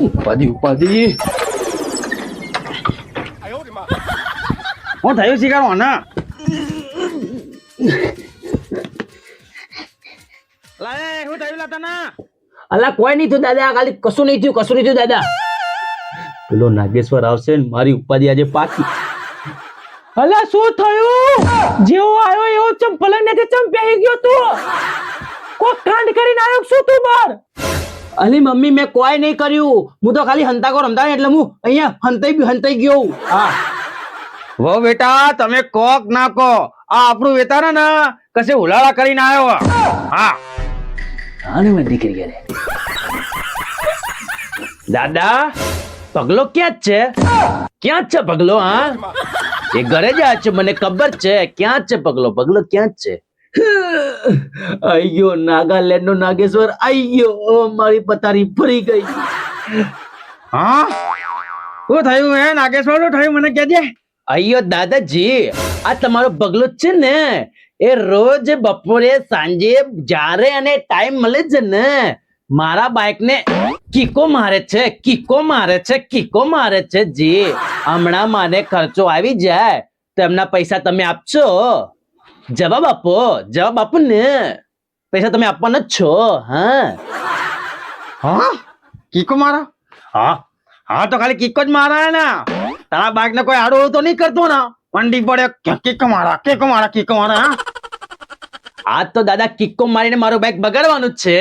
ઉપાધિ હું થયું શીખાડો ને શું થયું તને? અલા કોઈ નહીં થયું દાદા, ખાલી કશું નહીં થયું દાદા. પેલો નાગેશ્વર આવશે ને મારી ઉપાધિ આજે પાકી. અલા શું થયું? જેવો આવ્યો એવો ચંપલ ને ચંપાઈ ગયો તું. કોઈ કાંડ કરીને આવ્યો શું તું બાર? અલી મમ્મી મેં કોઈ નહીં કર્યું, હું તો ખાલી હંતાકો રમતા એટલે હું અહીંયા હંતાઈ ગયો. હા વો બેટા તમે કોક ના કો, આ આપણું વેતાર ને કશે ઉલાળા કરીને આવ્યો. હા આને મને દીકરી ગયા દાદા. પગલો ક્યાં જ છે પગલો? હા એ ઘરે જાય છે, મને ખબર છે. ક્યાં છે પગલો ક્યાં જ છે? આઈ ગયો નાગાલેન્ડ નો નાગેશ્વર, આઈ ગયો. મારી પથારી ફરી ગઈ. હા શું થયું હે નાગેશ્વર? શું થયું મને કહેજે. અయ్યો દાદાજી, આ તમારો પગલો છે ને એ રોજ બપોરે સાંજે જ્યારે અને ટાઈમ મળે છે ને મારા બાઇક ને કીકો મારે છે જી. હમણાં મને ખર્ચો આવી જાય તો એમના પૈસા તમે આપશો? જવાબ આપો ને. પૈસા તમે આપવાના જ છો? હા કીકો મારા? હા તો ખાલી કીકો જ મારા ને, તારા બાઈક ને કોઈ આડો તો નહીં કરતો ને? મંડી પડે કીકો મારા. આ તો દાદા કિક્કો મારીને મારું બાઇક બગાડવાનું છે.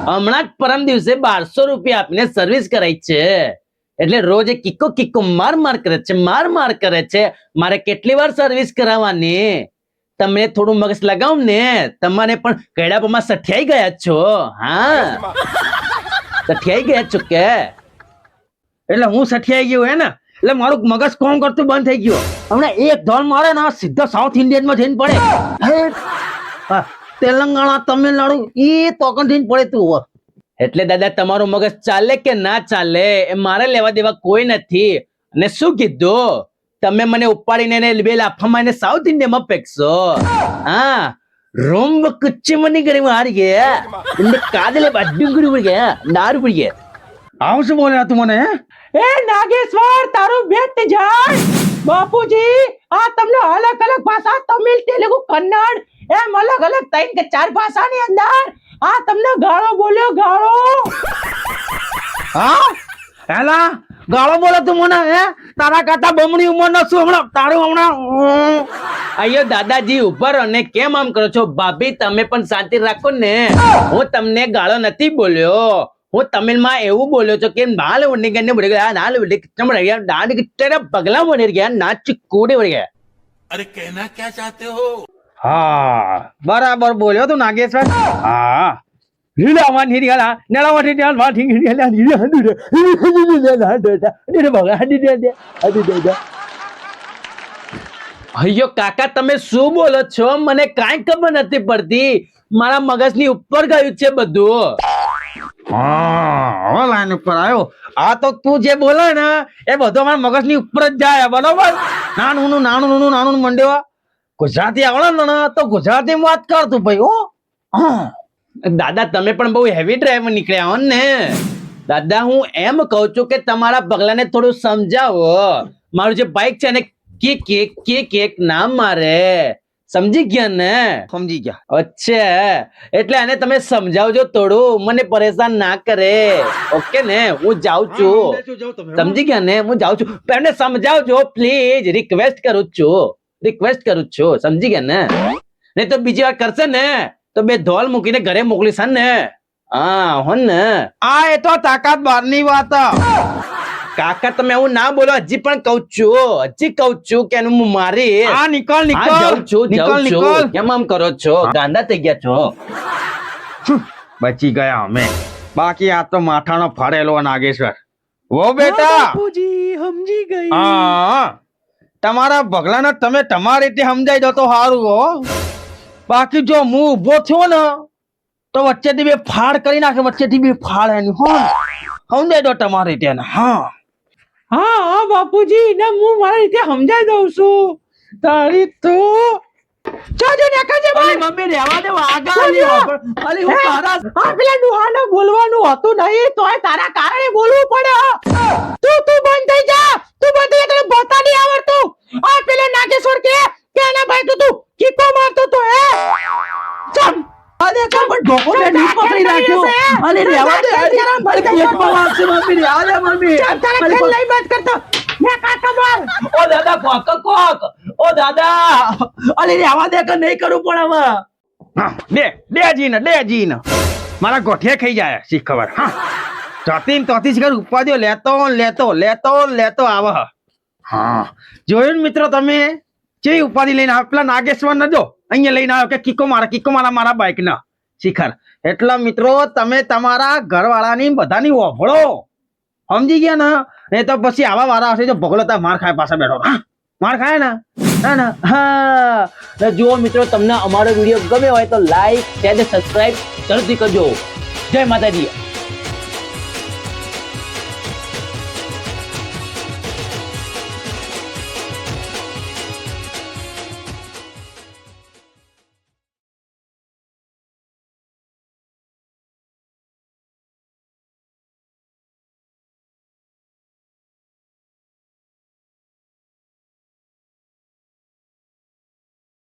હમણાં જ પરમ દિવસે 1200 રૂપિયા આપીને સર્વિસ કરાઈ છે. એટલે રોજ કિક્કો માર કરે છે. મારે કેટલી વાર સર્વિસ કરાવવાની? તમે થોડું મગજ લગાવ ને, તમારે પણ કૈડાપમાં સઠિયાઈ ગયા છો. હા સઠિયાઈ ગયા છો કે? એટલે હું સઠિયાઈ ગયો હે ને, એટલે મારું મગજ કોમ કરતું બંધ થઈ ગયું. હમણાં એક ધોલ મારે ને સીધો સાઉથ ઇન્ડિયન માં જઈને પડે. તેલંગાણા તમિલનાડુ ઈ તોકન થઈને પડે તું. એટલે દાદા તમારું મગજ ચાલે કે ના ચાલે એ મારે લેવા દેવા કોઈ નથી. અને શું કીધું તમે મને ઉપાડીને બે લાફામાં એને સાઉથ ઇન્ડિયામાં ફેંકશો? હા ரொம்ப குச்சி மணி கறி மாறிங்க இந்த காதல பட்டுங்குடி போறீங்க நாறு போறீங்க. આવું શું બોલ્યા તું મને? એ નાગેશ્વર તારું બેટ જાય. બાપુજી આ તમને અલગ અલગ ભાષા તમિલ તેલુગુ કન્નડ એમ અલગ અલગ 3 કે 4 ભાષાની અંદર આ તમને ગાળો બોલ્યો ગાળો. હા હેલા ગાળો બોલે તું મને? હે તારા કરતા બમણી ઉંમર નો છું હમણાં. તારું હમણાં અయ్યો દાદાજી ઉપર અને કેમ આમ કરો છો? ભાભી તમે પણ શાંતિ રાખો ને. હું તમને ગાળો નથી બોલ્યો, હું તમિલ માં એવું બોલ્યો છો કે નાલ ઉડી ગયા બળી ગયા, નાલ ઉડી ચમડ ગયા, દાંડ કિટરા પગલા બની ગયા, નાચ કૂડે બળી ગયા. અરે કહેના ક્યા ચાહતે હો? હા બરાબર બોલ્યો તું નાગેશ્વર. હા લીલામાં નીરિયાલા નેલામાં નીરિયાલા વાઠી નીરિયાલા નીરિયાલા. અయ్યો કાકા તમે શું બોલો છો? મને કાંઈ ખબર નથી પડતી. મારા મગજની ઉપર ગયું છે બધું. હા લાઈન ઉપર આવ્યો. આ તો તું જે બોલે ને એ બધું મારા મગજની ઉપર જ જાય. બરોબર નાનું મંડેવા ગુજરાતી આવડે ને તો ગુજરાતી વાત કર તું ભાઈ. હો દાદા તમે પણ બહુ હેવી ડ્રાઈવર નીકળ્યા હો ને. દાદા હું એમ કઉ છું કે તમારા પગલાને થોડું સમજાવો. મારું જે બાઇક છે ને કેક નામ મારે સમજી ગયા ને? સમજી ગયા. અચ્છા એટલે આને તમે સમજાવજો થોડું, મને પરેશાન ના કરે. ઓકે ને હું જાઉં છું. સમજી ગયા ને? હું જાઉં છું. એમને સમજાવજો પ્લીઝ. રિક્વેસ્ટ કરું છું. સમજી ગયા ને? નહીં તો બીજી વાર કરશે ને તો 2 ધોલ મૂકીને ઘરે મોકલીશ ને. હા હો ને? આ એ તો તાકાત બહારની વાત. કાકા તમે એવું ના બોલો. હજી પણ કઉ છું કે હું મારી. આ નીકળ જાઉં છું. કેમ આમ કરો છો? ગાંડા થઈ ગયા છો. બચી ગયા અમે, બાકી આ તો માથાનો ફરેલો નાગેશ્વર. વો બેટા બાપુજી સમજી ગઈ. હા તમારા ભગલાને તમે તમારી રીતે સમજાઈ દો તો સારું હો. બાકી જો હું ઉભો થયો ને તો વચ્ચેથી 2 ફાડ કરી નાખે. વચ્ચેથી 2 ફાડ એની હો સમજાઈ દો તમારી રીતે. હા બાપુજી ને હું મારી રીતે સમજાઈ દઉં છું. તારી તો જોજો નેકળજે અલી મમ્મી રહેવા દે વાગા અલી અલી હું તારા આ પેલા ડુહાને બોલવાનું હતું નહીં તોય તારા કારણે બોલવું પડે તું બંધ થઈ જા તું બંધ થઈ જા તને બોતા નહીં આવડતું આ પેલા નાગેશ્વર કે ના ભાઈ તું કીકો મારતો તો હે ચમ અરે કામ પણ ઢોકો ને નહીં પકડી રાખ્યો અલી રહેવા દે અલી પેટમાં વાગશે મમ્મી રહેવા દે મમ્મી તારા ખેલ લઈ બંધ કરતો મે કાકા માર ઓ દાદા કોક ઓ દાદા અલી રહેવા દે કે નહીં કરું પણ હવે દે જીન મારા ગોઠિયા ખાઈ જાય શી ખબર હા ચોથી શિખર ઉપાધિઓ લેતો આવ હા જોયું ને મિત્રો તમે કેવી ઉપાધિ લઈને આવે પેલા નાગેશ્વર ન જો અહીંયા લઈને આવ્યો કે કિકો મારા બાઈક ના શિખર એટલા મિત્રો તમે તમારા ઘરવાળાની બધાની ઓભળો સમજી ગયા ને એ તો પછી આવા વાળા હશે જો ભગોળતા માર ખાય પાછા બેઠો હા માર ખાય ને હા જુઓ મિત્રો તમને અમારો વિડીયો ગમે હોય તો લાઈક શેર અને સબસ્ક્રાઇબ જરૂરથી કરજો જય માતાજી